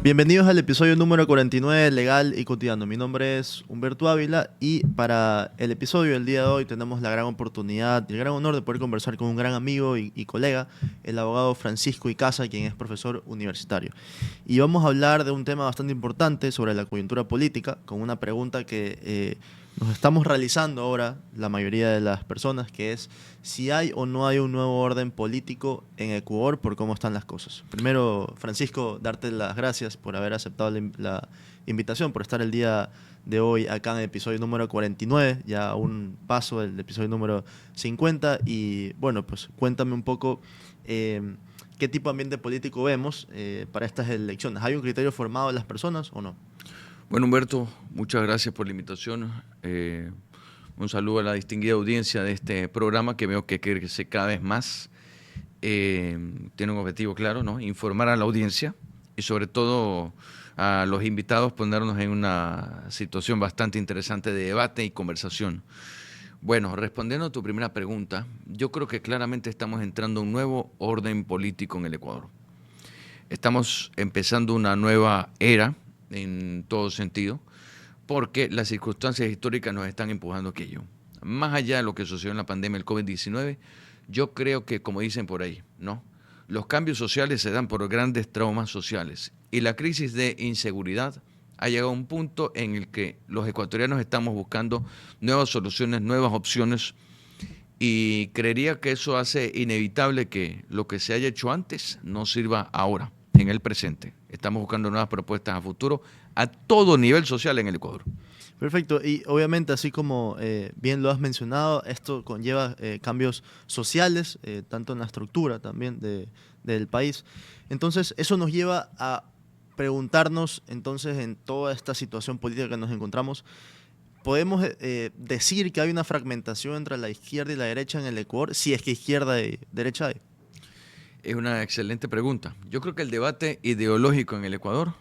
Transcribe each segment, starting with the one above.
Bienvenidos al episodio número 49 de Legal y Cotidiano. Mi nombre es Humberto Ávila y para el episodio del día de hoy tenemos la gran oportunidad y el gran honor de poder conversar con un gran amigo y colega, el abogado Francisco Icaza, quien es profesor universitario. Y vamos a hablar de un tema bastante importante sobre la coyuntura política, con una pregunta que nos estamos realizando ahora la mayoría de las personas, que es si hay o no hay un nuevo orden político en Ecuador por cómo están las cosas. Primero, Francisco, darte las gracias por haber aceptado la invitación, por estar el día de hoy acá en el episodio número 49, ya a un paso del episodio número 50. Y bueno, pues cuéntame un poco qué tipo de ambiente político vemos para estas elecciones. ¿Hay un criterio formado de las personas o no? Bueno, Humberto, muchas gracias por la invitación. Un saludo a la distinguida audiencia de este programa que veo que crece cada vez más. Tiene un objetivo claro, ¿no? Informar a la audiencia y sobre todo a los invitados ponernos en una situación bastante interesante de debate y conversación. Bueno, respondiendo a tu primera pregunta, yo creo que claramente estamos entrando a un nuevo orden político en el Ecuador. Estamos empezando una nueva era en todo sentido, porque las circunstancias históricas nos están empujando a aquello. Más allá de lo que sucedió en la pandemia del COVID-19, yo creo que, como dicen por ahí, ¿no? Los cambios sociales se dan por grandes traumas sociales y la crisis de inseguridad ha llegado a un punto en el que los ecuatorianos estamos buscando nuevas soluciones, nuevas opciones, y creería que eso hace inevitable que lo que se haya hecho antes no sirva ahora, en el presente. Estamos buscando nuevas propuestas a futuro a todo nivel social en el Ecuador. Perfecto, y obviamente así como bien lo has mencionado, esto conlleva cambios sociales, tanto en la estructura también del país. Entonces, eso nos lleva a preguntarnos, entonces, en toda esta situación política que nos encontramos, ¿podemos decir que hay una fragmentación entre la izquierda y la derecha en el Ecuador? Si es que izquierda y derecha hay. Es una excelente pregunta. Yo creo que el debate ideológico en el Ecuador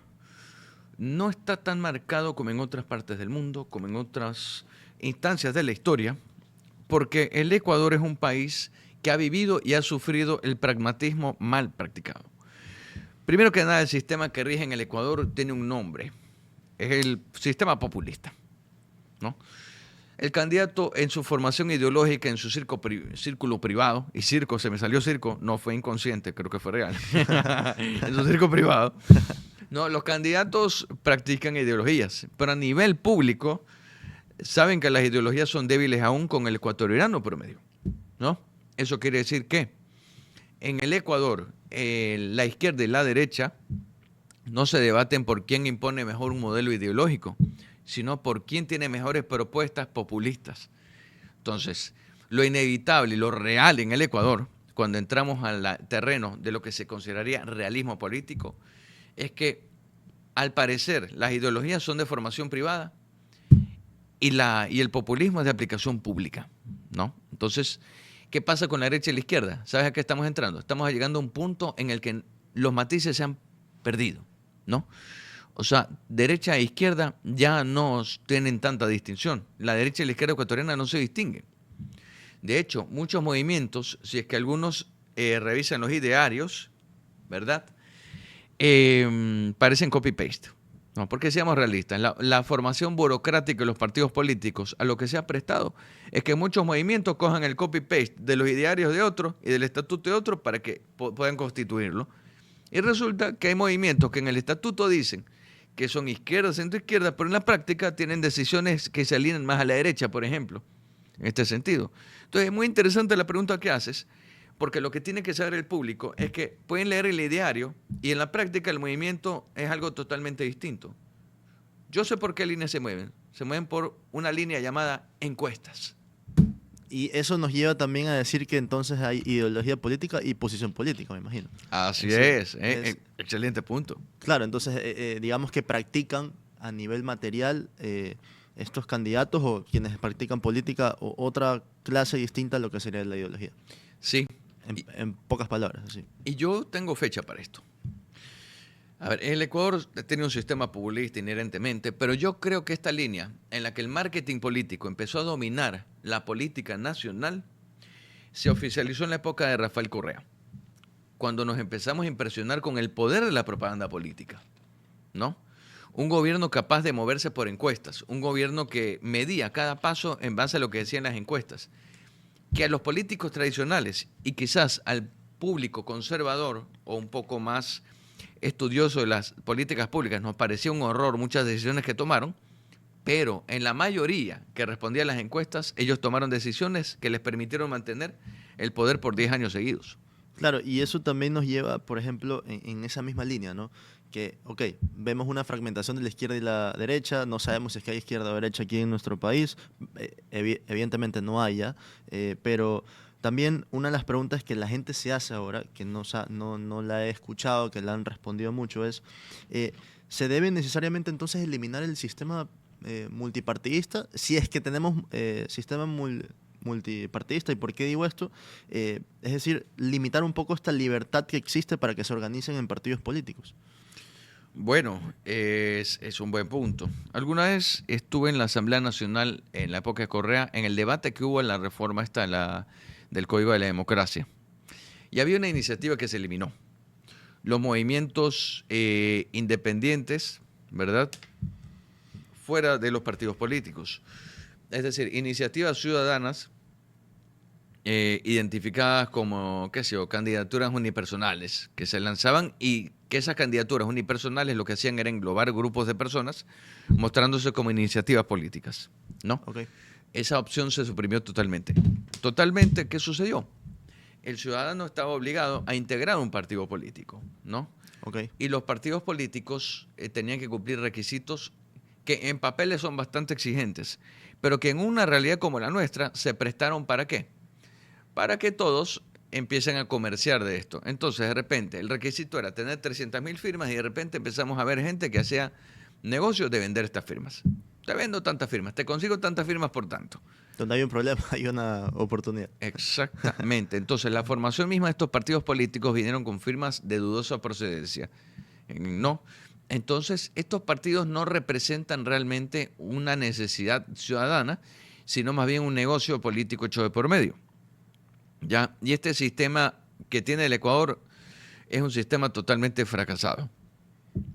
no está tan marcado como en otras partes del mundo, como en otras instancias de la historia, porque el Ecuador es un país que ha vivido y ha sufrido el pragmatismo mal practicado. Primero que nada, el sistema que rige en el Ecuador tiene un nombre, es el sistema populista, ¿no? El candidato en su formación ideológica, en su círculo privado, y circo, se me salió circo, no fue inconsciente, creo que fue real, en su círculo privado, no, los candidatos practican ideologías, pero a nivel público saben que las ideologías son débiles aún con el ecuatoriano promedio, ¿no? Eso quiere decir que en el Ecuador la izquierda y la derecha no se debaten por quién impone mejor un modelo ideológico, sino por quién tiene mejores propuestas populistas. Entonces, lo inevitable y lo real en el Ecuador, cuando entramos al terreno de lo que se consideraría realismo político, es que, al parecer, las ideologías son de formación privada y el populismo es de aplicación pública, ¿no? Entonces, ¿qué pasa con la derecha y la izquierda? ¿Sabes a qué estamos entrando? Estamos llegando a un punto en el que los matices se han perdido, ¿no? O sea, derecha e izquierda ya no tienen tanta distinción. La derecha y la izquierda ecuatoriana no se distinguen. De hecho, muchos movimientos, si es que algunos revisan los idearios, ¿verdad? Parecen copy-paste. No, porque seamos realistas, la formación burocrática de los partidos políticos a lo que se ha prestado es que muchos movimientos cojan el copy-paste de los idearios de otros y del estatuto de otros para que puedan constituirlo. Y resulta que hay movimientos que en el estatuto dicen que son izquierda, centro-izquierda, pero en la práctica tienen decisiones que se alinean más a la derecha, por ejemplo, en este sentido. Entonces, es muy interesante la pregunta que haces, porque lo que tiene que saber el público es que pueden leer el ideario y en la práctica el movimiento es algo totalmente distinto. Yo sé por qué líneas se mueven. Se mueven por una línea llamada encuestas. Y eso nos lleva también a decir que entonces hay ideología política y posición política, me imagino. Así Entonces, es. Excelente punto. claro, entonces digamos que practican a nivel material estos candidatos o quienes practican política o otra clase distinta a lo que sería la ideología. Sí. En pocas palabras, sí. Y yo tengo fecha para esto. A ver, el Ecuador tiene un sistema populista inherentemente, pero yo creo que esta línea en la que el marketing político empezó a dominar la política nacional se oficializó en la época de Rafael Correa, cuando nos empezamos a impresionar con el poder de la propaganda política. ¿no? Un gobierno capaz de moverse por encuestas, un gobierno que medía cada paso en base a lo que decían las encuestas, que a los políticos tradicionales y quizás al público conservador o un poco más estudioso de las políticas públicas nos parecía un horror muchas decisiones que tomaron, pero en la mayoría que respondía a las encuestas, ellos tomaron decisiones que les permitieron mantener el poder por 10 años seguidos. Claro, y eso también nos lleva, por ejemplo, en esa misma línea, ¿no? Que, ok, vemos una fragmentación de la izquierda y la derecha, no sabemos si es que hay izquierda o derecha aquí en nuestro país, evidentemente no hay ya, pero también una de las preguntas que la gente se hace ahora, que no la he escuchado, que la han respondido mucho, es, ¿se debe necesariamente entonces eliminar el sistema multipartidista? Si es que tenemos sistema multipartidista. ¿Y por qué digo esto? Es decir, limitar un poco esta libertad que existe para que se organicen en partidos políticos. Bueno, es un buen punto. Alguna vez estuve en la Asamblea Nacional en la época de Correa, en el debate que hubo en la reforma del Código de la Democracia. Y había una iniciativa que se eliminó. Los movimientos independientes, ¿verdad? Fuera de los partidos políticos. Es decir, iniciativas ciudadanas identificadas como, qué sé yo, candidaturas unipersonales que se lanzaban y que esas candidaturas unipersonales lo que hacían era englobar grupos de personas mostrándose como iniciativas políticas, ¿no? Okay. Esa opción se suprimió totalmente. Totalmente, ¿qué sucedió? El ciudadano estaba obligado a integrar un partido político, ¿no? Okay. Y los partidos políticos tenían que cumplir requisitos que en papeles son bastante exigentes, pero que en una realidad como la nuestra se prestaron ¿para qué? Para que todos empiecen a comerciar de esto. Entonces, de repente, el requisito era tener 300.000 firmas y de repente empezamos a ver gente que hacía negocios de vender estas firmas. Te vendo tantas firmas, te consigo tantas firmas por tanto. Donde hay un problema, hay una oportunidad. Exactamente. Entonces, la formación misma de estos partidos políticos vinieron con firmas de dudosa procedencia. No. Entonces, estos partidos no representan realmente una necesidad ciudadana, sino más bien un negocio político hecho de por medio. ¿Ya? Y este sistema que tiene el Ecuador es un sistema totalmente fracasado.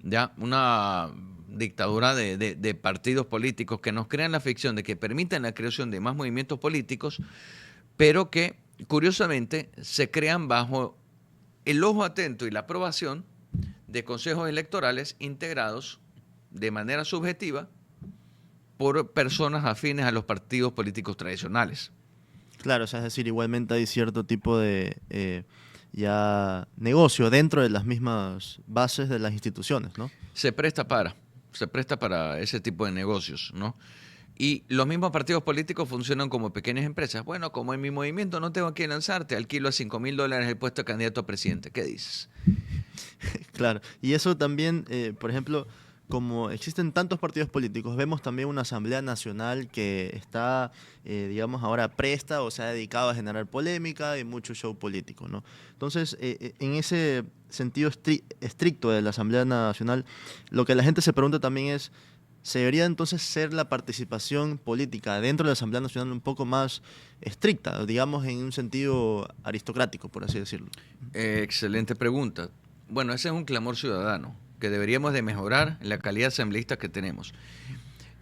¿Ya? Una dictadura de partidos políticos que nos crean la ficción de que permiten la creación de más movimientos políticos, pero que, curiosamente, se crean bajo el ojo atento y la aprobación de consejos electorales integrados de manera subjetiva por personas afines a los partidos políticos tradicionales. Claro, o sea, es decir, igualmente hay cierto tipo de ya negocio dentro de las mismas bases de las instituciones, ¿no? Se presta para ese tipo de negocios, ¿no? Y los mismos partidos políticos funcionan como pequeñas empresas. Bueno, como en mi movimiento no tengo que lanzarte, alquilo a $5.000 el puesto de candidato a presidente. ¿Qué dices? Claro, y eso también, por ejemplo, como existen tantos partidos políticos, vemos también una Asamblea Nacional que está, digamos, ahora presta o se ha dedicado a generar polémica y mucho show político, ¿no? Entonces, en ese sentido estricto de la Asamblea Nacional, lo que la gente se pregunta también es, ¿se debería entonces ser la participación política dentro de la Asamblea Nacional un poco más estricta, digamos, en un sentido aristocrático, por así decirlo? Excelente pregunta. Bueno, ese es un clamor ciudadano, que deberíamos de mejorar la calidad de asambleístas que tenemos.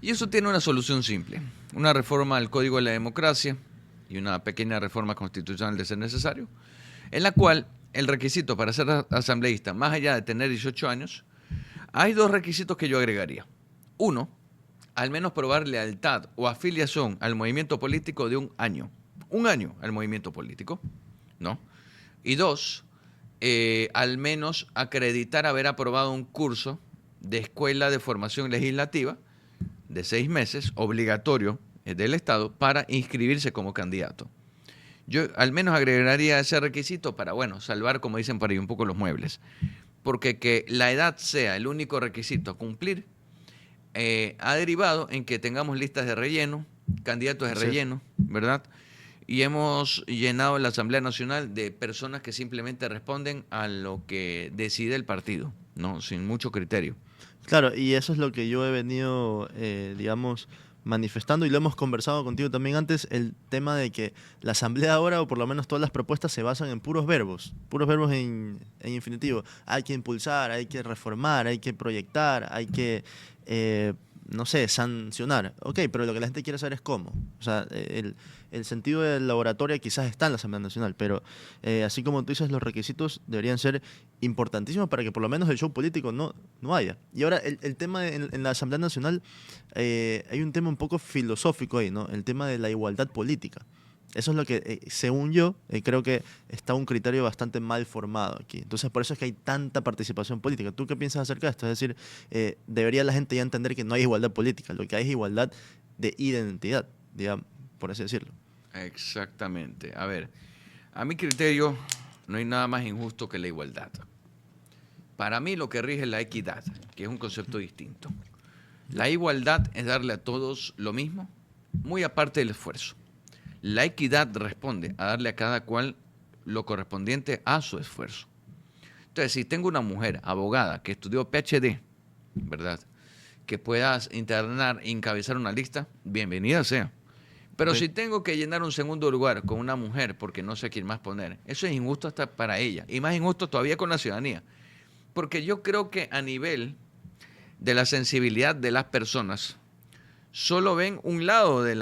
Y eso tiene una solución simple. Una reforma al Código de la Democracia y una pequeña reforma constitucional de ser necesario, en la cual el requisito para ser asambleísta, más allá de tener 18 años, hay dos requisitos que yo agregaría. Uno, al menos probar lealtad o afiliación al movimiento político de un año. Un año al movimiento político, ¿no? Y dos, al menos acreditar haber aprobado un curso de escuela de formación legislativa de 6 meses, obligatorio del Estado, para inscribirse como candidato. Yo al menos agregaría ese requisito para, bueno, salvar, como dicen por ahí, un poco los muebles. Porque que la edad sea el único requisito a cumplir, ha derivado en que tengamos listas de relleno, candidatos de relleno, ¿verdad? Y hemos llenado la Asamblea Nacional de personas que simplemente responden a lo que decide el partido, ¿no? Sin mucho criterio. Claro, y eso es lo que yo he venido, digamos, manifestando, y lo hemos conversado contigo también antes, el tema de que la asamblea ahora, o por lo menos todas las propuestas, se basan en puros verbos en infinitivo. Hay que impulsar, hay que reformar, hay que proyectar, hay que, no sé, sancionar. Ok, pero lo que la gente quiere saber es cómo. O sea, el sentido de la oratoria quizás está en la Asamblea Nacional, pero así como tú dices, los requisitos deberían ser importantísimos para que por lo menos el show político no haya. Y ahora, el tema en la Asamblea Nacional, hay un tema un poco filosófico ahí, ¿no? El tema de la igualdad política. Eso es lo que, según yo, creo que está un criterio bastante mal formado aquí. Entonces, por eso es que hay tanta participación política. ¿Tú qué piensas acerca de esto? Es decir, debería la gente ya entender que no hay igualdad política. Lo que hay es igualdad de identidad, digamos, por así decirlo. Exactamente. A ver, a mi criterio no hay nada más injusto que la igualdad. Para mí lo que rige es la equidad, que es un concepto distinto. La igualdad es darle a todos lo mismo, muy aparte del esfuerzo. La equidad responde a darle a cada cual lo correspondiente a su esfuerzo. Entonces, si tengo una mujer abogada que estudió PhD, ¿verdad?, que puedas internar e encabezar una lista, bienvenida sea. Pero Ok. si tengo que llenar un segundo lugar con una mujer porque no sé quién más poner, eso es injusto hasta para ella. Y más injusto todavía con la ciudadanía. Porque yo creo que a nivel de la sensibilidad de las personas, solo ven un lado del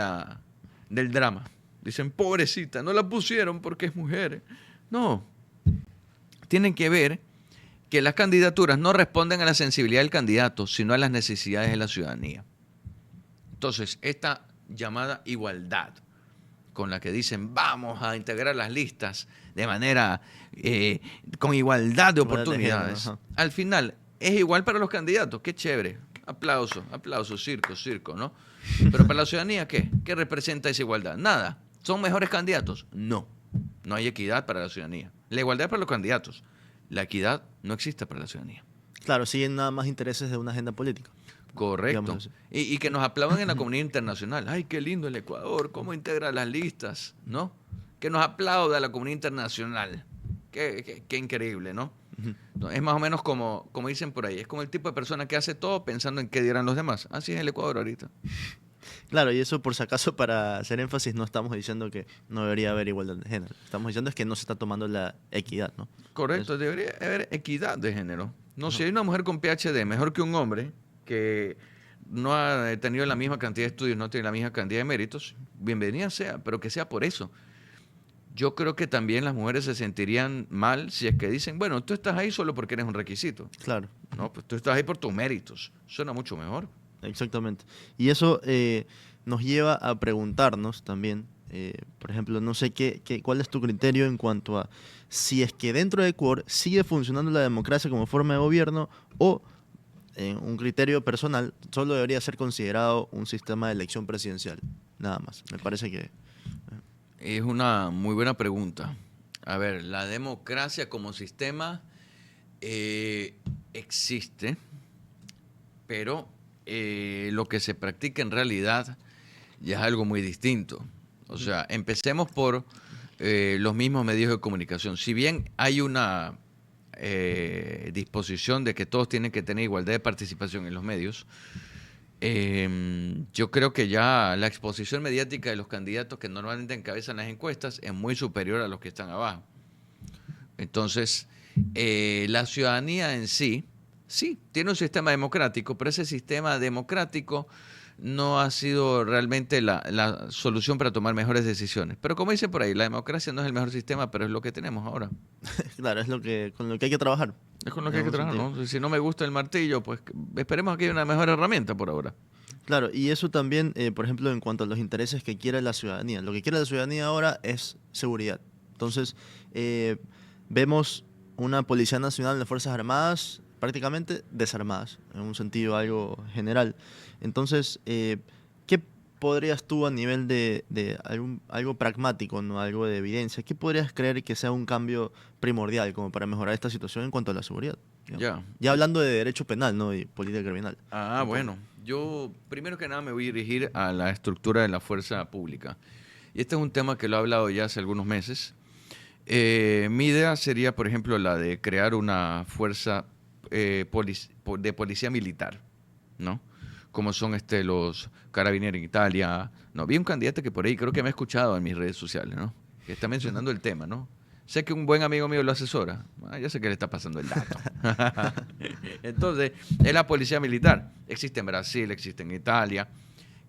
drama. Dicen, pobrecita, no la pusieron porque es mujer. No, tienen que ver que las candidaturas no responden a la sensibilidad del candidato, sino a las necesidades de la ciudadanía. Entonces, esta llamada igualdad, con la que dicen vamos a integrar las listas de manera con igualdad de Igualdad de género, oportunidades, ajá. al final es igual para los candidatos. Qué chévere. Aplausos, aplausos, circo, circo, ¿no? Pero para la ciudadanía, ¿qué? ¿Qué representa esa igualdad? Nada. ¿Son mejores candidatos? No. No hay equidad para la ciudadanía. La igualdad es para los candidatos. La equidad no existe para la ciudadanía. Claro, siguen nada más intereses de una agenda política, digamos Correcto. así. Y que nos aplaudan en la comunidad internacional. Ay, qué lindo el Ecuador, cómo integra las listas, ¿no? Que nos aplauda la comunidad internacional. Qué increíble, ¿no? Ujú. No, es más o menos como dicen por ahí. Es como el tipo de persona que hace todo pensando en qué dirán los demás. Así es el Ecuador ahorita. Claro, y eso por si acaso para hacer énfasis no estamos diciendo que no debería haber igualdad de género. Estamos diciendo es que no se está tomando la equidad, ¿no? Correcto, Eso. debería haber equidad de género. No, Ajá. si hay una mujer con PhD mejor que un hombre que no ha tenido la misma cantidad de estudios, no tiene la misma cantidad de méritos, bienvenida sea, pero que sea por eso. Yo creo que también las mujeres se sentirían mal si es que dicen, bueno, tú estás ahí solo porque eres un requisito. Claro. No, pues tú estás ahí por tus méritos. Suena mucho mejor. Exactamente. Y eso nos lleva a preguntarnos también, por ejemplo, no sé cuál es tu criterio en cuanto a si es que dentro de Ecuador sigue funcionando la democracia como forma de gobierno o, en un criterio personal, solo debería ser considerado un sistema de elección presidencial. Nada más. Me parece que... Es una muy buena pregunta. A ver, la democracia como sistema existe, pero lo que se practica en realidad ya es algo muy distinto. O sea, empecemos por los mismos medios de comunicación. Si bien hay una disposición de que todos tienen que tener igualdad de participación en los medios, yo creo que ya la exposición mediática de los candidatos que normalmente encabezan las encuestas es muy superior a los que están abajo. Entonces, la ciudadanía en sí, sí, tiene un sistema democrático, pero ese sistema democrático no ha sido realmente la solución para tomar mejores decisiones. Pero como dicen por ahí, la democracia no es el mejor sistema, pero es lo que tenemos ahora. Claro, es con lo que hay que trabajar. Es con lo En que hay que algún trabajar, sentido. ¿no? Si no me gusta el martillo, pues esperemos que haya una mejor herramienta por ahora. Claro, y eso también, por ejemplo, en cuanto a los intereses que quiere la ciudadanía. Lo que quiere la ciudadanía ahora es seguridad. Entonces, vemos una Policía Nacional de Fuerzas Armadas prácticamente desarmadas, en un sentido algo general. Entonces, ¿qué podrías tú a nivel de algo pragmático, ¿no? Algo de evidencia, qué podrías creer que sea un cambio primordial como para mejorar esta situación en cuanto a la seguridad? Digamos? Ya. Ya hablando de derecho penal, ¿no? Y política criminal. Ah, Tampoco. bueno. Yo, primero que nada, me voy a dirigir a la estructura de la fuerza pública. Y este es un tema que lo he hablado ya hace algunos meses. Mi idea sería, por ejemplo, la de crear una fuerza de policía militar, ¿no? como son los Carabinieri en Italia. No, vi un candidato que por ahí creo que me ha escuchado en mis redes sociales, ¿no? Que está mencionando el tema, ¿no? Sé que un buen amigo mío lo asesora. Ya sé que le está pasando el dato. Entonces, es la policía militar. Existe en Brasil, existe en Italia,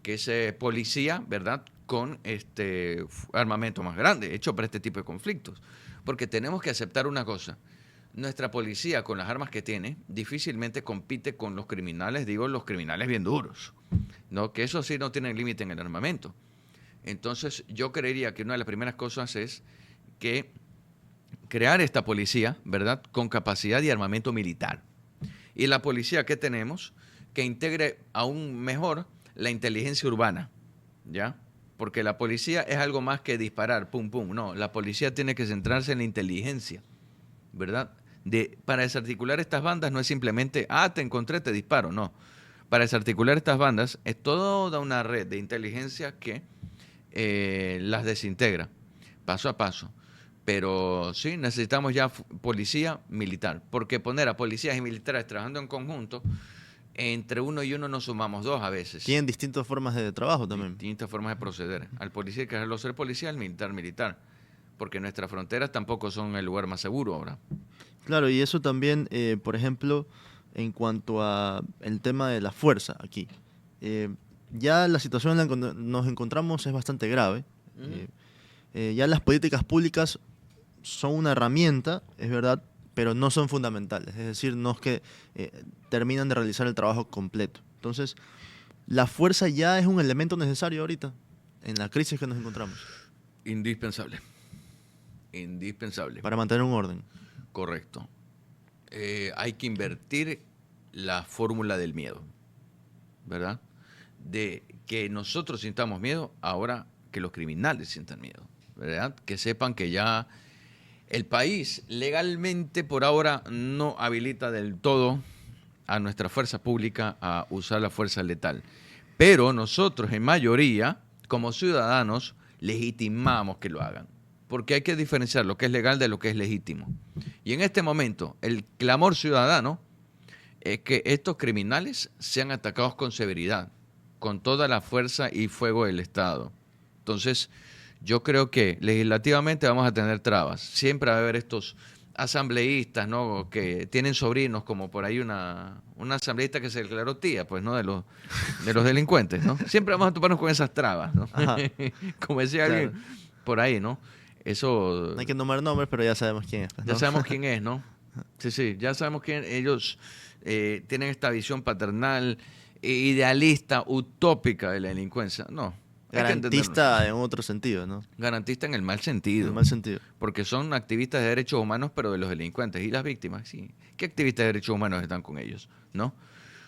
que es policía, ¿verdad? Con armamento más grande, hecho para este tipo de conflictos. Porque tenemos que aceptar una cosa. Nuestra policía, con las armas que tiene, difícilmente compite con los criminales, digo, los criminales bien duros, ¿no? Que eso sí no tienen límite en el armamento. Entonces, yo creería que una de las primeras cosas es que crear esta policía, ¿verdad?, con capacidad y armamento militar. Y la policía que tenemos, que integre aún mejor la inteligencia urbana, ¿ya? Porque la policía es algo más que disparar, pum, pum. No, la policía tiene que centrarse en la inteligencia, ¿verdad? Para desarticular estas bandas no es simplemente, te encontré, te disparo, no. Para desarticular estas bandas es toda una red de inteligencia que las desintegra, paso a paso. Pero sí, necesitamos ya policía militar, porque poner a policías y militares trabajando en conjunto, entre uno y uno nos sumamos dos a veces. Tienen distintas formas de trabajo también. Distintas formas de proceder. Al policía hay que dejarlo ser policía, al militar, militar. Porque nuestras fronteras tampoco son el lugar más seguro ahora. Claro, y eso también, por ejemplo, en cuanto a el tema de la fuerza aquí. Ya la situación en la que nos encontramos es bastante grave. Ya las políticas públicas son una herramienta, es verdad, pero no son fundamentales. Es decir, no es que terminan de realizar el trabajo completo. Entonces, la fuerza ya es un elemento necesario ahorita, en la crisis que nos encontramos. Indispensable. Indispensable. Para mantener un orden. Correcto. Hay que invertir la fórmula del miedo, ¿verdad? De que nosotros sintamos miedo, ahora que los criminales sientan miedo, ¿verdad? Que sepan que ya el país legalmente por ahora no habilita del todo a nuestra fuerza pública a usar la fuerza letal. Pero nosotros, en mayoría, como ciudadanos, legitimamos que lo hagan. Porque hay que diferenciar lo que es legal de lo que es legítimo. Y en este momento, el clamor ciudadano es que estos criminales sean atacados con severidad, con toda la fuerza y fuego del Estado. Entonces, yo creo que legislativamente vamos a tener trabas. Siempre va a haber estos asambleístas, ¿no?, que tienen sobrinos, como por ahí una asambleísta que se declaró tía, pues, ¿no?, de los delincuentes, ¿no? Siempre vamos a toparnos con esas trabas, ¿no? Como decía alguien por ahí, ¿no? Eso... No hay que nombrar nombres, pero ya sabemos quién es, ¿no? Ya sabemos quién es, ¿no? Sí, ya sabemos quién. Ellos tienen esta visión paternal, idealista, utópica de la delincuencia. No. Garantista en otro sentido, ¿no? Garantista en el mal sentido. En el mal sentido. Porque son activistas de derechos humanos, pero de los delincuentes. Y las víctimas, sí. ¿Qué activistas de derechos humanos están con ellos? ¿No?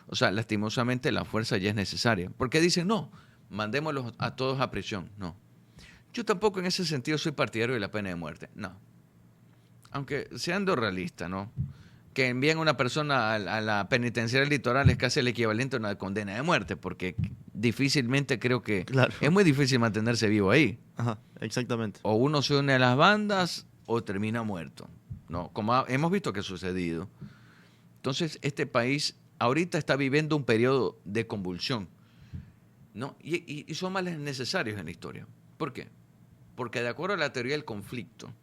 O sea, lastimosamente la fuerza ya es necesaria. Porque dicen, no, mandémoslos a todos a prisión. No. Yo tampoco en ese sentido soy partidario de la pena de muerte. No. Aunque seando realista, ¿no? Que envíen a una persona a la penitenciaria litoral es casi el equivalente a una condena de muerte, porque difícilmente creo que... Claro. Es muy difícil mantenerse vivo ahí. Ajá, exactamente. O uno se une a las bandas o termina muerto, ¿no? Como hemos visto que ha sucedido. Entonces, este país ahorita está viviendo un periodo de convulsión, ¿no? Y son males necesarios en la historia. ¿Por qué? Porque de acuerdo a la teoría del conflicto,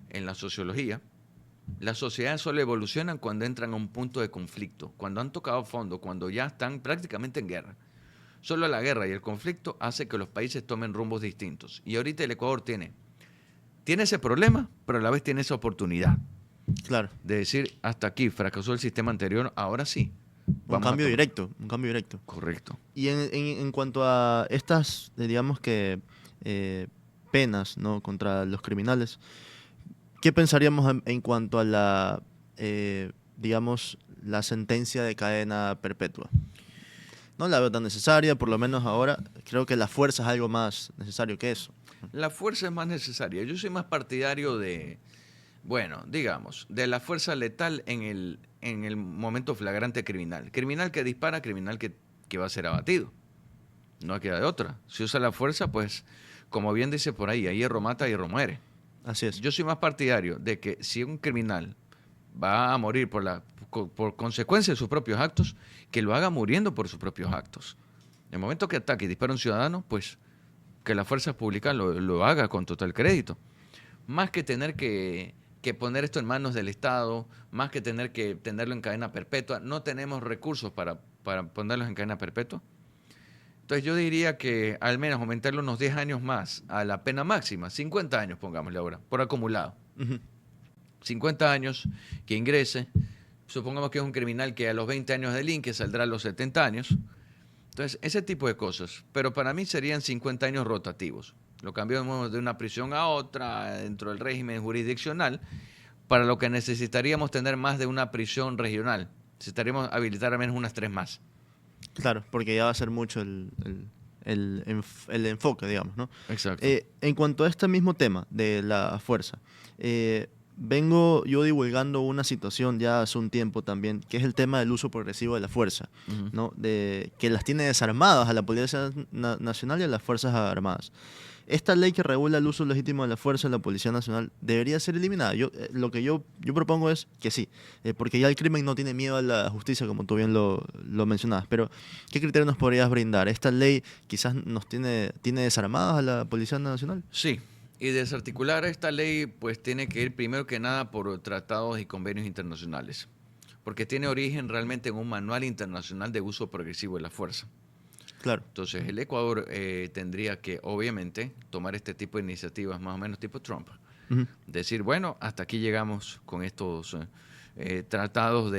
en la sociología, las sociedades solo evolucionan cuando entran a un punto de conflicto, cuando han tocado fondo, cuando ya están prácticamente en guerra. Solo la guerra y el conflicto hace que los países tomen rumbos distintos. Y ahorita el Ecuador tiene ese problema, pero a la vez tiene esa oportunidad. Claro. De decir, hasta aquí fracasó el sistema anterior, ahora sí. Un cambio directo. Correcto. Y en cuanto a estas, digamos que, penas, ¿no?, contra los criminales, ¿qué pensaríamos en cuanto a la, digamos, la sentencia de cadena perpetua? No la veo tan necesaria, por lo menos ahora. Creo que la fuerza es algo más necesario que eso. La fuerza es más necesaria. Yo soy más partidario de, bueno, digamos, de la fuerza letal en el momento flagrante criminal. Criminal que dispara, criminal que va a ser abatido. No queda de otra. Si usa la fuerza, pues, como bien dice por ahí, hierro mata, hierro muere. Así es. Yo soy más partidario de que si un criminal va a morir por consecuencia de sus propios actos, que lo haga muriendo por sus propios actos. En el momento que ataque y dispara a un ciudadano, pues que la fuerza pública lo haga con total crédito. Más que tener que poner esto en manos del Estado, más que tener que tenerlo en cadena perpetua, no tenemos recursos para ponerlos en cadena perpetua. Entonces yo diría que al menos aumentarle unos 10 años más a la pena máxima, 50 años pongámosle ahora, por acumulado. Ujú. 50 años que ingrese, supongamos que es un criminal que a los 20 años delinque, saldrá a los 70 años. Entonces, ese tipo de cosas. Pero para mí serían 50 años rotativos. Lo cambiamos de una prisión a otra dentro del régimen jurisdiccional, para lo que necesitaríamos tener más de una prisión regional. Necesitaríamos habilitar al menos unas 3 más. Claro, porque ya va a ser mucho el enfoque, digamos, ¿no? Exacto. En cuanto a este mismo tema de la fuerza, vengo yo divulgando una situación ya hace un tiempo también, que es el tema del uso progresivo de la fuerza, Ujú. ¿no? Que las tiene desarmadas a la Policía Nacional y a las Fuerzas Armadas. Esta ley que regula el uso legítimo de la fuerza de la Policía Nacional debería ser eliminada. Lo que yo propongo es que sí, porque ya el crimen no tiene miedo a la justicia, como tú bien lo mencionabas. Pero, ¿qué criterio nos podrías brindar? ¿Esta ley quizás tiene desarmadas a la Policía Nacional? Sí, y desarticular esta ley pues tiene que ir primero que nada por tratados y convenios internacionales, porque tiene origen realmente en un manual internacional de uso progresivo de la fuerza. Claro. Entonces el Ecuador tendría que obviamente tomar este tipo de iniciativas más o menos tipo Trump. Ujú. Decir, bueno, hasta aquí llegamos con estos tratados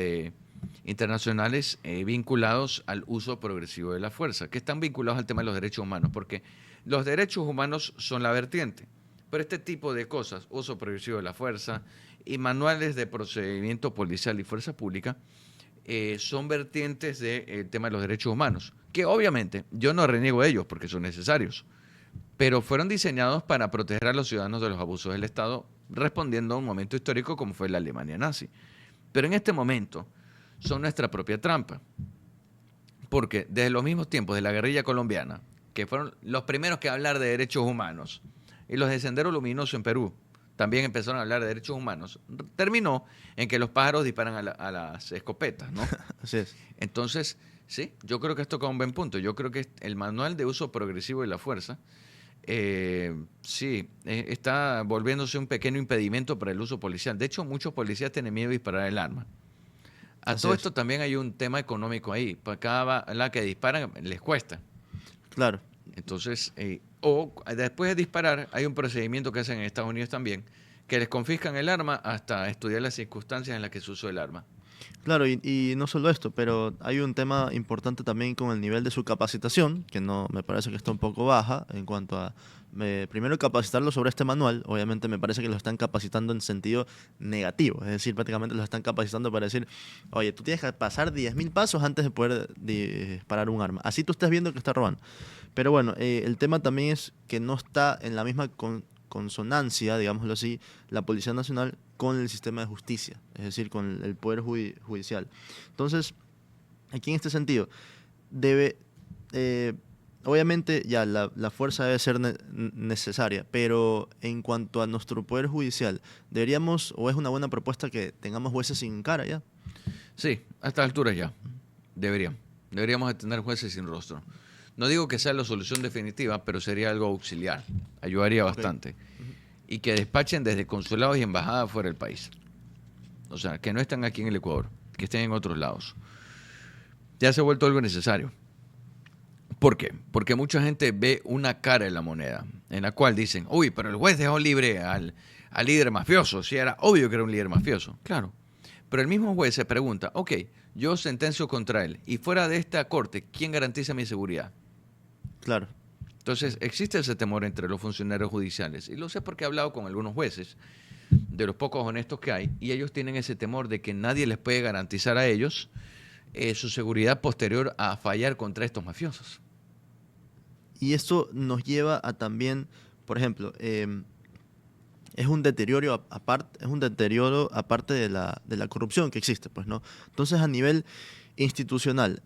internacionales vinculados al uso progresivo de la fuerza, que están vinculados al tema de los derechos humanos, porque los derechos humanos son la vertiente, pero este tipo de cosas, uso progresivo de la fuerza y manuales de procedimiento policial y fuerza pública, son vertientes del tema de los derechos humanos, que obviamente yo no reniego de ellos porque son necesarios, pero fueron diseñados para proteger a los ciudadanos de los abusos del Estado, respondiendo a un momento histórico como fue la Alemania nazi. Pero en este momento son nuestra propia trampa, porque desde los mismos tiempos de la guerrilla colombiana, que fueron los primeros que hablar de derechos humanos, y los de Sendero Luminoso en Perú, también empezaron a hablar de derechos humanos, terminó en que los pájaros disparan a las escopetas, ¿no? Así es. Entonces, sí, yo creo que esto toca un buen punto. Yo creo que el manual de uso progresivo de la fuerza, sí, está volviéndose un pequeño impedimento para el uso policial. De hecho, muchos policías tienen miedo de disparar el arma. A Así todo es. esto también hay un tema económico ahí. Para cada bala que disparan les cuesta. Claro. Entonces, o después de disparar, hay un procedimiento que hacen en Estados Unidos también, que les confiscan el arma hasta estudiar las circunstancias en las que se usó el arma. Claro, y no solo esto, pero hay un tema importante también con el nivel de su capacitación, que no me parece que está un poco baja en cuanto a primero capacitarlo sobre este manual. Obviamente me parece que lo están capacitando en sentido negativo, es decir, prácticamente lo están capacitando para decir, oye, tú tienes que pasar 10.000 pasos antes de poder disparar un arma. Así tú estás viendo que está robando. Pero bueno, el tema también es que no está en la misma consonancia, digámoslo así, la Policía Nacional con el sistema de justicia, es decir, con el Poder Judicial. Entonces, aquí en este sentido, debe, obviamente ya la fuerza debe ser necesaria, pero en cuanto a nuestro Poder Judicial, deberíamos, o es una buena propuesta que tengamos jueces sin cara ya. Sí, a estas alturas ya. Deberíamos de tener jueces sin rostro. No digo que sea la solución definitiva, pero sería algo auxiliar. Ayudaría Ok. bastante. Y que despachen desde consulados y embajadas fuera del país. O sea, que no estén aquí en el Ecuador, que estén en otros lados. Ya se ha vuelto algo necesario. ¿Por qué? Porque mucha gente ve una cara en la moneda, en la cual dicen, uy, pero el juez dejó libre al líder mafioso. Si era obvio que era un líder mafioso. Claro. Pero el mismo juez se pregunta, ok, yo sentencio contra él, y fuera de esta corte, ¿quién garantiza mi seguridad? Claro. Entonces, existe ese temor entre los funcionarios judiciales. Y lo sé porque he hablado con algunos jueces, de los pocos honestos que hay, y ellos tienen ese temor de que nadie les puede garantizar a ellos su seguridad posterior a fallar contra estos mafiosos. Y esto nos lleva a también, por ejemplo, es un deterioro aparte de la corrupción que existe, pues, ¿no? Entonces, a nivel institucional,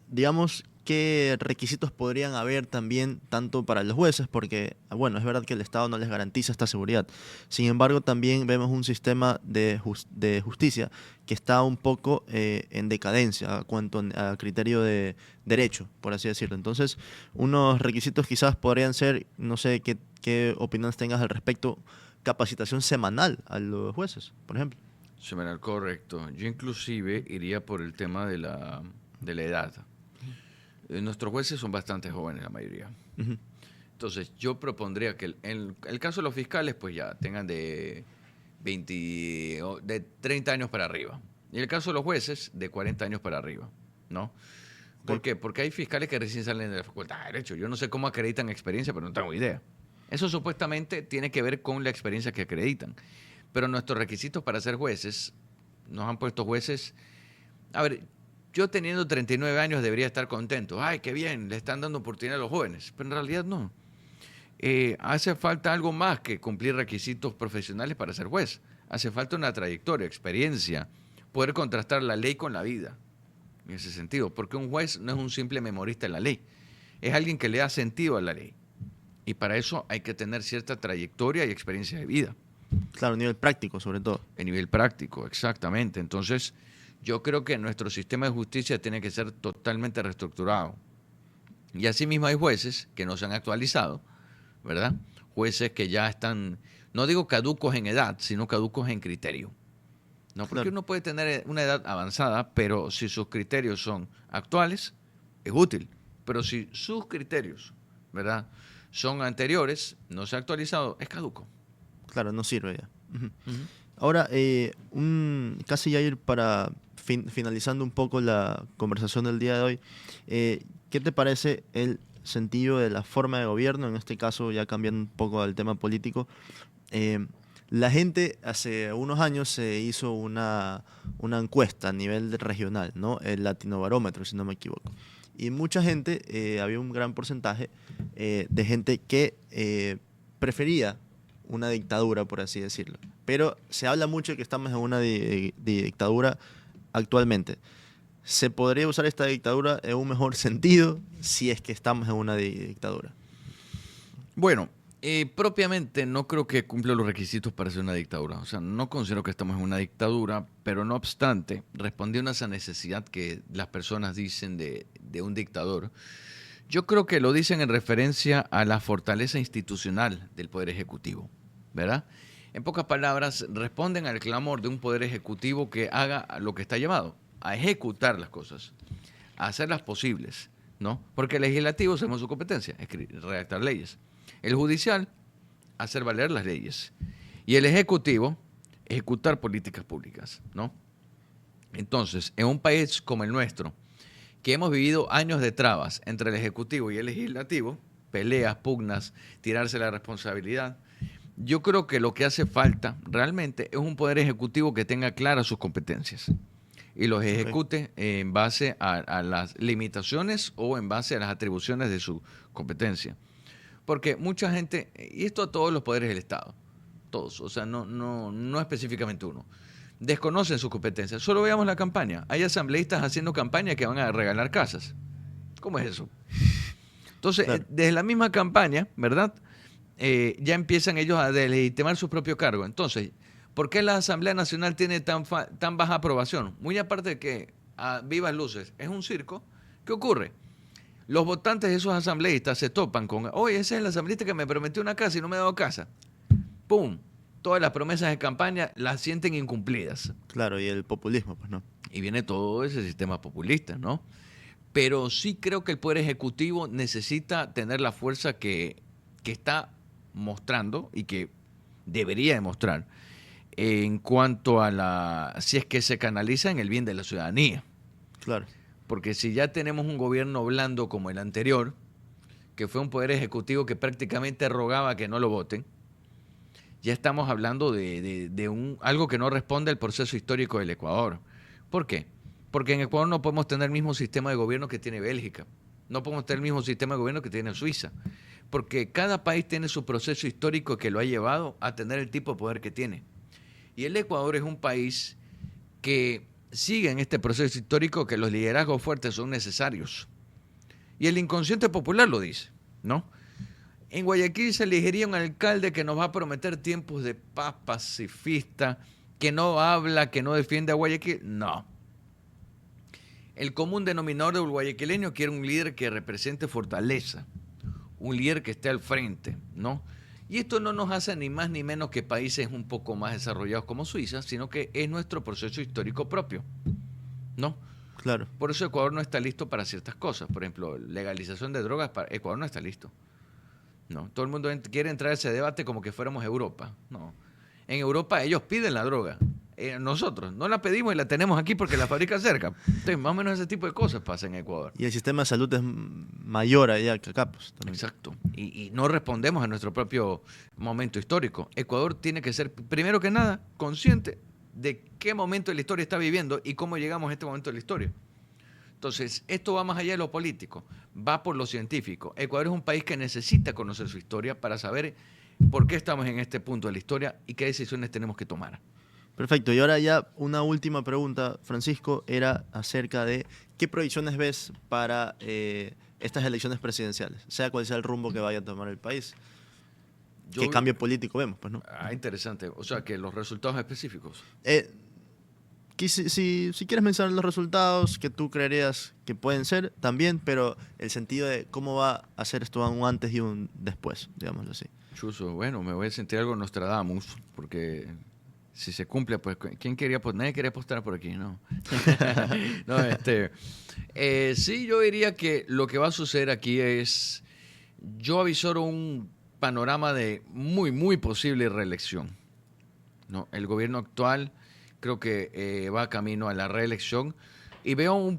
digamos, qué requisitos podrían haber también tanto para los jueces, porque, bueno, es verdad que el Estado no les garantiza esta seguridad. Sin embargo, también vemos un sistema de justicia que está un poco en decadencia a cuanto a criterio de derecho, por así decirlo. Entonces, unos requisitos quizás podrían ser, no sé qué opiniones tengas al respecto, capacitación semanal a los jueces, por ejemplo. Semanal, correcto. Yo inclusive iría por el tema de la edad. Nuestros jueces son bastante jóvenes, la mayoría. Ujú. Entonces, yo propondría que en el caso de los fiscales, pues ya tengan de 20, de 30 años para arriba. Y en el caso de los jueces, de 40 años para arriba, ¿no? ¿Por Ok. qué? Porque hay fiscales que recién salen de la facultad de Derecho. Yo no sé cómo acreditan experiencia, pero no tengo idea. Eso supuestamente tiene que ver con la experiencia que acreditan. Pero nuestros requisitos para ser jueces, nos han puesto jueces. A ver, yo teniendo 39 años debería estar contento. Ay, qué bien, le están dando oportunidad a los jóvenes. Pero en realidad no. Hace falta algo más que cumplir requisitos profesionales para ser juez. Hace falta una trayectoria, experiencia, poder contrastar la ley con la vida, en ese sentido. Porque un juez no es un simple memorista de la ley, es alguien que le da sentido a la ley. Y para eso hay que tener cierta trayectoria y experiencia de vida. Claro, a nivel práctico, sobre todo. A nivel práctico, exactamente. Entonces, yo creo que nuestro sistema de justicia tiene que ser totalmente reestructurado. Y asimismo hay jueces que no se han actualizado, ¿verdad? Jueces que ya están, no digo caducos en edad, sino caducos en criterio. No, porque Claro. uno puede tener una edad avanzada, pero si sus criterios son actuales, es útil. Pero si sus criterios, ¿verdad?, son anteriores, no se ha actualizado, es caduco. Claro, no sirve ya. Ujú. Ujú. Ahora, casi ya ir para finalizando un poco la conversación del día de hoy, ¿qué te parece el sentido de la forma de gobierno? En este caso, ya cambiando un poco al tema político. eh, la gente hace unos años se hizo una encuesta a nivel regional, ¿no? El Latinobarómetro, si no me equivoco. Y mucha gente, había un gran porcentaje de gente que prefería una dictadura, por así decirlo. Pero se habla mucho de que estamos en una de dictadura actualmente. ¿Se podría usar esta dictadura en un mejor sentido si es que estamos en una dictadura? Bueno, propiamente no creo que cumpla los requisitos para ser una dictadura. O sea, no considero que estamos en una dictadura, pero no obstante, respondiendo a esa necesidad que las personas dicen de un dictador, yo creo que lo dicen en referencia a la fortaleza institucional del Poder Ejecutivo, ¿verdad? En pocas palabras, responden al clamor de un Poder Ejecutivo que haga lo que está llamado, a ejecutar las cosas, a hacerlas posibles, ¿no? Porque el legislativo, sabemos su competencia, redactar leyes. El judicial, hacer valer las leyes. Y el ejecutivo, ejecutar políticas públicas, ¿no? Entonces, en un país como el nuestro, que hemos vivido años de trabas entre el Ejecutivo y el Legislativo, peleas, pugnas, tirarse la responsabilidad, yo creo que lo que hace falta realmente es un poder ejecutivo que tenga claras sus competencias y los Ok. ejecute en base a las limitaciones o en base a las atribuciones de su competencia. Porque mucha gente, y esto a todos los poderes del Estado, todos, o sea, no específicamente uno, desconocen sus competencias. Solo veamos la campaña. Hay asambleístas haciendo campaña que van a regalar casas. ¿Cómo es eso? Entonces, Claro. desde la misma campaña, ¿verdad? Ya empiezan ellos a delegitimar su propio cargo. Entonces, ¿por qué la Asamblea Nacional tiene tan baja aprobación? Muy aparte de que, a vivas luces, es un circo. ¿Qué ocurre? Los votantes de esos asambleístas se topan con, oye, ese es el asambleísta que me prometió una casa y no me ha dado casa. ¡Pum! Todas las promesas de campaña las sienten incumplidas. Claro, y el populismo, pues no. Y viene todo ese sistema populista, ¿no? Pero sí creo que el Poder Ejecutivo necesita tener la fuerza que está mostrando y que debería demostrar en cuanto a si es que se canaliza en el bien de la ciudadanía. Claro. Porque si ya tenemos un gobierno blando como el anterior, que fue un poder ejecutivo que prácticamente rogaba que no lo voten, ya estamos hablando de algo que no responde al proceso histórico del Ecuador. ¿Por qué? Porque en Ecuador no podemos tener el mismo sistema de gobierno que tiene Bélgica. No podemos tener el mismo sistema de gobierno que tiene Suiza. Porque cada país tiene su proceso histórico que lo ha llevado a tener el tipo de poder que tiene. Y el Ecuador es un país que sigue en este proceso histórico que los liderazgos fuertes son necesarios. Y el inconsciente popular lo dice, ¿no? En Guayaquil se elegiría un alcalde que nos va a prometer tiempos de paz pacifista, que no habla, que no defiende a Guayaquil. No. El común denominador del guayaquileño quiere un líder que represente fortaleza, un líder que esté al frente, ¿no? Y esto no nos hace ni más ni menos que países un poco más desarrollados como Suiza, sino que es nuestro proceso histórico propio, ¿no? Claro. Por eso Ecuador no está listo para ciertas cosas. Por ejemplo, legalización de drogas, Ecuador no está listo. No, todo el mundo quiere entrar a ese debate como que fuéramos Europa. No. En Europa ellos piden la droga. Nosotros no la pedimos y la tenemos aquí porque la fabrican cerca. Entonces, más o menos ese tipo de cosas pasa en Ecuador. Y el sistema de salud es mayor allá que acá, pues. También. Exacto. Y no respondemos a nuestro propio momento histórico. Ecuador tiene que ser, primero que nada, consciente de qué momento de la historia está viviendo y cómo llegamos a este momento de la historia. Entonces, esto va más allá de lo político, va por lo científico. Ecuador es un país que necesita conocer su historia para saber por qué estamos en este punto de la historia y qué decisiones tenemos que tomar. Perfecto. Y ahora ya una última pregunta, Francisco, era acerca de qué proyecciones ves para estas elecciones presidenciales, sea cual sea el rumbo que vaya a tomar el país. ¿Qué cambio político vemos, pues, no? Interesante. O sea, que los resultados específicos. Si quieres mencionar los resultados que tú creerías que pueden ser, también, pero el sentido de cómo va a ser esto un antes y un después, digámoslo así. Chuzo, bueno, me voy a sentir algo Nostradamus, porque si se cumple, pues, ¿quién quería apostar? Nadie quería apostar por aquí, ¿no? No, sí, yo diría que lo que va a suceder aquí es, yo avisoro un panorama de muy, muy posible reelección, ¿no? El gobierno actual creo que va camino a la reelección y veo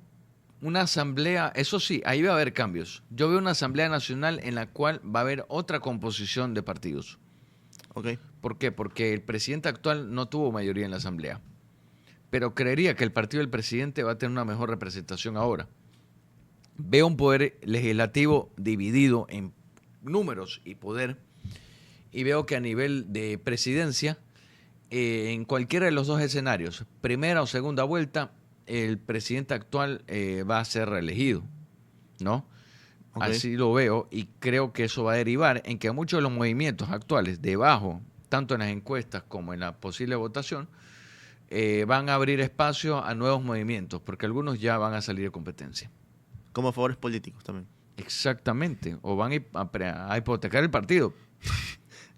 una asamblea, eso sí, ahí va a haber cambios. Yo veo una asamblea nacional en la cual va a haber otra composición de partidos. Okay. ¿Por qué? Porque el presidente actual no tuvo mayoría en la asamblea, pero creería que el partido del presidente va a tener una mejor representación ahora. Veo un poder legislativo dividido en números y poder, y veo que a nivel de presidencia, en cualquiera de los dos escenarios, primera o segunda vuelta, el presidente actual va a ser reelegido, ¿no? Okay. Así lo veo y creo que eso va a derivar en que muchos de los movimientos actuales debajo, tanto en las encuestas como en la posible votación, van a abrir espacio a nuevos movimientos, porque algunos ya van a salir de competencia. Como favores políticos también. Exactamente, o van a hipotecar el partido.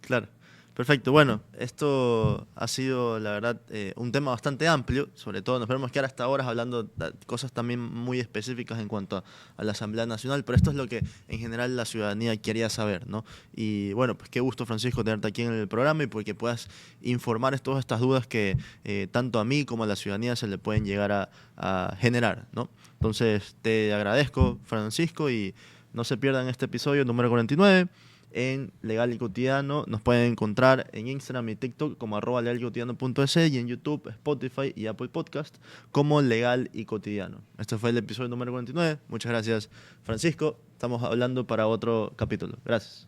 Claro. Perfecto, bueno, esto ha sido, la verdad, un tema bastante amplio, sobre todo nos podemos quedar hasta horas hablando de cosas también muy específicas en cuanto a la Asamblea Nacional, pero esto es lo que en general la ciudadanía quería saber, ¿no? Y bueno, pues qué gusto, Francisco, tenerte aquí en el programa y porque puedas informar todas estas dudas que tanto a mí como a la ciudadanía se le pueden llegar a generar, ¿no? Entonces, te agradezco, Francisco, y no se pierdan este episodio número 49. En Legal y Cotidiano. Nos pueden encontrar en Instagram y TikTok como @legalycotidiano.es y en YouTube, Spotify y Apple Podcast como Legal y Cotidiano. Este fue el episodio número 49. Muchas gracias, Francisco. Estamos hablando para otro capítulo. Gracias.